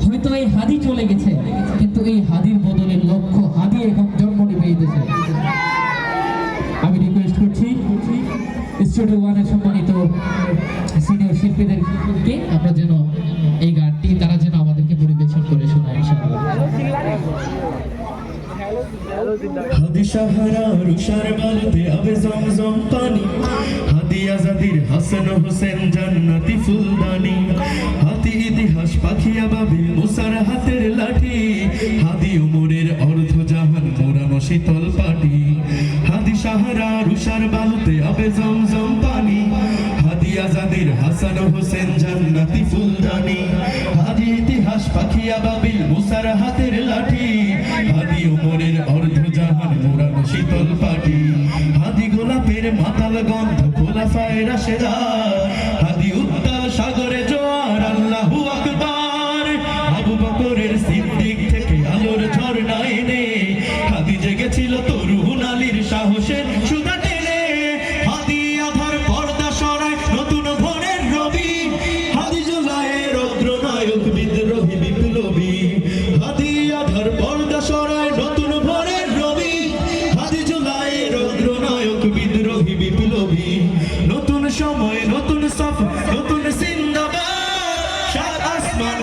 হয়তো এই হাদি চলে গেছে, কিন্তু এই হাদির বদলে লক্ষ হাদি এখন জন্ম নিবে এই দেশে। আমি রিকোয়েস্ট করছি স্টুডিও ওয়ানের সম্মানিত সিনিয়র শিল্পীদেরকে আমরা যেন এই গানটি তারা যেন আমাদেরকে পরিবেশন করে শোনায় ইনশাআল্লাহ। হাদি সাহারা রুষার বালুতে আবে জমজম পানি, হাদি আজাদির হাসান হোসেন জান্নাতি ফুলদানি, হাতি ইতিহাস পাখিয়া বাবিল মুসার হাতের লাঠি, হাদি উমরের অর্ধ জাহান মোরানো শীতল পাটি। হাদি সাহারা রুষার বালুতে আবে জমজম পানি, হাদি আজাদির হাসান হোসেন জান্নাতি ফুলদানি, হাদি ইতিহাস পাখিয়া বাবিল মুসার হাতের লাঠি, হাদি উমরের অর্ধ জাহান মোরানো শীতল পাটি। হাদি গোলাপের মাতাল গন্ধ খোলাফায়ে রাশেদা, হাদি উত্তাল সাগরে জোয়ার আল্লাহু আকবার। আবু বকরের সিদ্দিক থেকে আলোর ঝর্ণা এনে হাদি জেগেছিল তরুণ আলীর সাহসের সুধা টেনে। হাদি আধার পর্দা সরায় নতুন ভোরের রবি, হাদি জুলাইয়ের অগ্রনায়ক বিদ্রোহী বিপ্লবী। হাদি আধার পর্দা সরায় নতুন ভোরের রবি, হাদি জুলাইয়ের অগ্রনায়ক বিদ্রোহী বিপ্লবী। নতুন সময় নতুন সফর নতুন জিন্দাবাদ, সাত আসমান